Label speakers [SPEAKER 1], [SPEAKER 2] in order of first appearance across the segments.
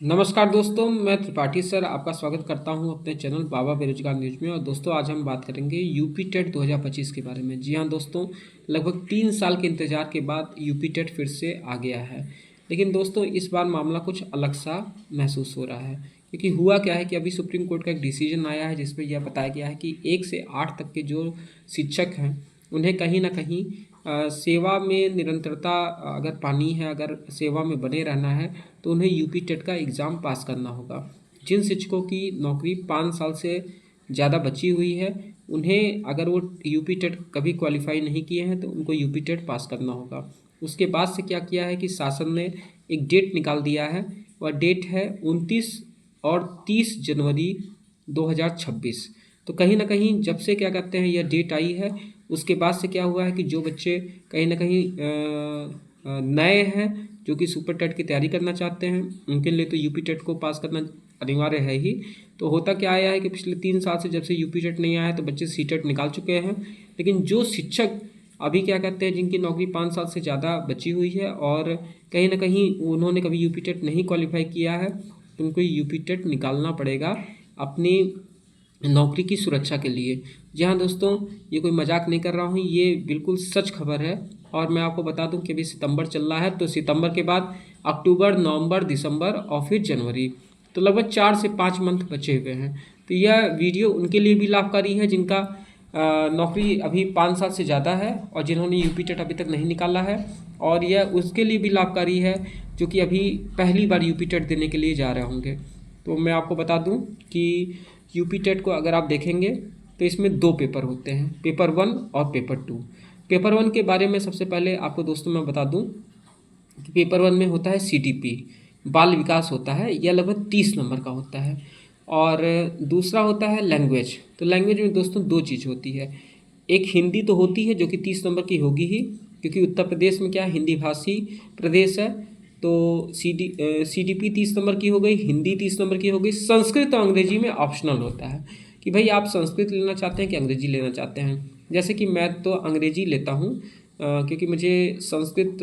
[SPEAKER 1] नमस्कार दोस्तों, मैं त्रिपाठी सर आपका स्वागत करता हूं अपने चैनल बाबा बेरोजगार न्यूज़ में। और दोस्तों, आज हम बात करेंगे यूपी टेट 2025 के बारे में। जी हां दोस्तों, लगभग 3 साल के इंतजार के बाद यूपी टेट फिर से आ गया है। लेकिन दोस्तों, इस बार मामला कुछ अलग सा महसूस हो रहा है, क्योंकि हुआ क्या है कि अभी सुप्रीम कोर्ट का एक डिसीजन आया है जिसमें यह बताया गया है कि 1 से 8 तक के जो शिक्षक हैं उन्हें कहीं ना कहीं सेवा में निरंतरता अगर पानी है, अगर सेवा में बने रहना है, तो उन्हें यूपी टेट का एग्ज़ाम पास करना होगा। जिन शिक्षकों की नौकरी 5 साल से ज़्यादा बची हुई है, उन्हें अगर वो यूपी टेट कभी क्वालिफाई नहीं किए हैं तो उनको यूपी टेट पास करना होगा। उसके बाद से क्या किया है कि शासन ने एक डेट निकाल दिया है। वह डेट है 29 और 30 जनवरी 2026। तो कहीं ना कहीं जब से क्या कहते हैं यह डेट आई है, उसके बाद से क्या हुआ है कि जो बच्चे कहीं ना कहीं नए हैं, जो कि सुपर टेट की तैयारी करना चाहते हैं, उनके लिए तो यूपी टेट को पास करना अनिवार्य है ही। तो होता क्या आया है कि पिछले 3 साल से जब से यूपी टेट नहीं आया है तो बच्चे सी टेट निकाल चुके हैं। लेकिन जो शिक्षक अभी क्या कहते हैं जिनकी नौकरी 5 साल से ज़्यादा बची हुई है और कहीं ना कहीं उन्होंने कभी यूपी टेट नहीं क्वालिफाई किया है, तो उनको यूपी टेट निकालना पड़ेगा अपनी नौकरी की सुरक्षा के लिए। जी हाँ दोस्तों, ये कोई मजाक नहीं कर रहा हूँ, ये बिल्कुल सच खबर है। और मैं आपको बता दूं कि अभी सितंबर चल रहा है, तो सितंबर के बाद अक्टूबर, नवंबर, दिसंबर और फिर जनवरी, तो लगभग 4 से 5 मंथ बचे हुए हैं। तो यह वीडियो उनके लिए भी लाभकारी है जिनका नौकरी अभी 5 साल से ज़्यादा है और जिन्होंने यूपी टेट अभी तक नहीं निकाला है। और यह उसके लिए भी लाभकारी है जो कि अभी पहली बार यूपी टेट देने के लिए जा रहे होंगे। तो मैं आपको बता दूं कि यूपी टेट को अगर आप देखेंगे तो इसमें 2 पेपर होते हैं, पेपर 1 और पेपर 2। पेपर 1 के बारे में सबसे पहले आपको दोस्तों मैं बता दूं कि पेपर 1 में होता है सीडीपी, बाल विकास होता है, यह लगभग 30 नंबर का होता है। और दूसरा होता है लैंग्वेज। तो लैंग्वेज में दोस्तों 2 चीज़ होती है। एक हिंदी तो होती है जो कि 30 नंबर की होगी ही, क्योंकि उत्तर प्रदेश में क्या है, हिंदी भाषी प्रदेश है। तो सीडीपी 30 नंबर की हो गई, हिंदी 30 नंबर की हो गई। संस्कृत और अंग्रेजी में ऑप्शनल होता है कि भाई आप संस्कृत लेना चाहते हैं कि अंग्रेजी लेना चाहते हैं। जैसे कि मैं तो अंग्रेजी लेता हूँ, क्योंकि मुझे संस्कृत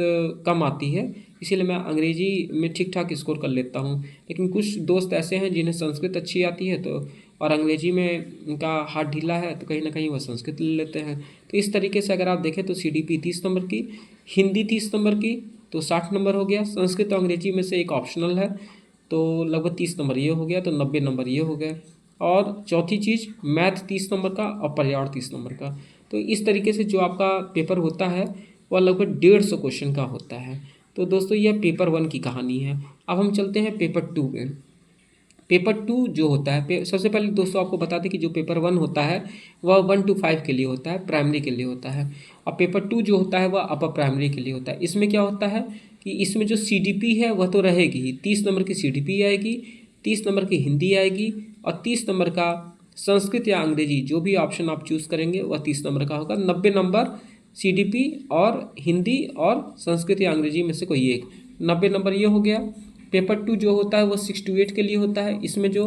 [SPEAKER 1] कम आती है, इसीलिए मैं अंग्रेजी में ठीक ठाक स्कोर कर लेता हूँ। लेकिन कुछ दोस्त ऐसे हैं जिन्हें संस्कृत अच्छी आती है, तो और अंग्रेजी में उनका हाथ ढीला है, तो कहीं ना कहीं वह संस्कृत ले लेते हैं। तो इस तरीके से अगर आप देखें तो सीडीपी 30 नंबर की, हिंदी 30 नंबर की, तो 60 नंबर हो गया। संस्कृत और अंग्रेजी में से एक ऑप्शनल है, तो लगभग 30 नंबर ये हो गया, तो 90 नंबर ये हो गए। और चौथी चीज़ मैथ 30 नंबर का और पर्यावरण 30 नंबर का। तो इस तरीके से जो आपका पेपर होता है वह लगभग 150 क्वेश्चन का होता है। तो दोस्तों, यह पेपर 1 की कहानी है। अब हम चलते हैं पेपर 2 में। पेपर 2 जो होता है, सबसे पहले दोस्तों आपको बता दें कि जो पेपर 1 होता है वह 1 to 5 के लिए होता है, प्राइमरी के लिए होता है। और पेपर 2 जो होता है वह अपर प्राइमरी के लिए होता है। इसमें क्या होता है कि इसमें जो सीडीपी है वह तो रहेगी ही, 30 नंबर की सीडीपी आएगी, 30 नंबर की हिंदी आएगी और 30 नंबर का संस्कृत या अंग्रेजी, जो भी ऑप्शन आप चूज़ करेंगे वह 30 नंबर का होगा। 90 नंबर सीडीपी और हिंदी और संस्कृत या अंग्रेजी में से कोई एक, 90 नंबर ये हो गया। पेपर 2 जो होता है वो 6 to 8 के लिए होता है। इसमें जो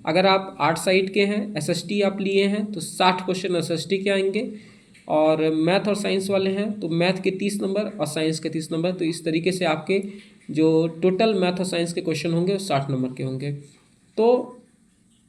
[SPEAKER 1] अगर आप आर्ट साइड के हैं, एसएसटी आप लिए हैं, तो 60 क्वेश्चन एसएसटी के आएंगे। और मैथ और साइंस वाले हैं तो मैथ के 30 नंबर और साइंस के 30 नंबर। तो इस तरीके से आपके जो टोटल मैथ और साइंस के क्वेश्चन होंगे वो 60 नंबर के होंगे। तो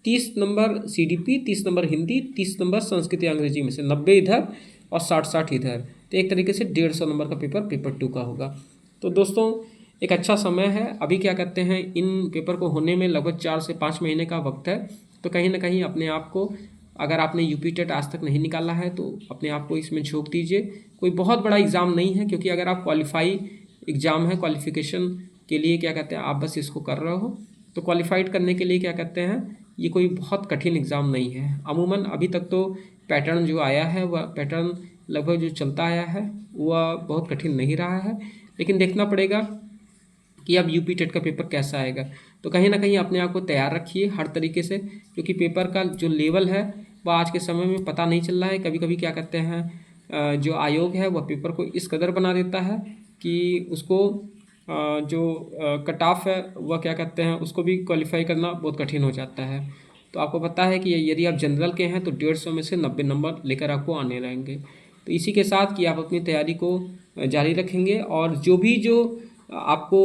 [SPEAKER 1] 30 number CDP, 30 number Hindi, 30 number Sanskrit या अंग्रेजी में से, 90 इधर और 60 इधर। तो एक तरीके से 150 नंबर का पेपर पेपर 2 का होगा। तो दोस्तों, एक अच्छा समय है। अभी क्या कहते हैं, इन पेपर को होने में लगभग 4 से 5 महीने का वक्त है। तो कहीं ना कहीं अपने आप को, अगर आपने यूपी टेट आज तक नहीं निकाला है तो अपने आप को इसमें झोंक दीजिए। कोई बहुत बड़ा एग्ज़ाम नहीं है, क्योंकि अगर आप क्वालिफाई एग्ज़ाम है, क्वालिफिकेशन के लिए क्या कहते हैं आप बस इसको कर रहे हो, तो क्वालिफाइड करने के लिए क्या कहते हैं ये कोई बहुत कठिन एग्ज़ाम नहीं है। अमूमन अभी तक तो पैटर्न जो आया है वह पैटर्न लगभग जो चलता आया है वह बहुत कठिन नहीं रहा है। लेकिन देखना पड़ेगा कि अब यूपी टेट का पेपर कैसा आएगा। तो कहीं ना कहीं अपने आप को तैयार रखिए हर तरीके से, क्योंकि पेपर का जो लेवल है वह आज के समय में पता नहीं चल रहा है। कभी कभी क्या कहते हैं जो आयोग है वह पेपर को इस कदर बना देता है कि उसको जो कट ऑफ है वह क्या कहते हैं उसको भी क्वालिफाई करना बहुत कठिन हो जाता है। तो आपको पता है कि यदि आप जनरल के हैं तो 150 में से 90 नंबर लेकर आपको आने रहेंगे। तो इसी के साथ कि आप अपनी तैयारी को जारी रखेंगे और जो भी जो आपको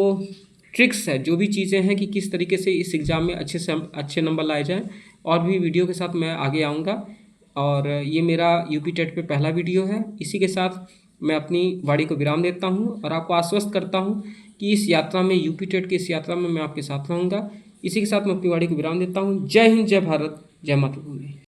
[SPEAKER 1] ट्रिक्स है, जो भी चीज़ें हैं कि किस तरीके से इस एग्ज़ाम में अच्छे से अच्छे नंबर लाए जाएँ, और भी वीडियो के साथ मैं आगे आऊँगा। और ये मेरा यूपी टेट पे पहला वीडियो है। इसी के साथ मैं अपनी वाणी को विराम देता हूँ और आपको आश्वस्त करता हूँ कि इस यात्रा में, यूपी टेट की इस यात्रा में मैं आपके साथ रहूँगा। इसी के साथ मैं अपनी वाणी को विराम देता हूँ। जय हिंद, जय भारत, जय मातृभूमि।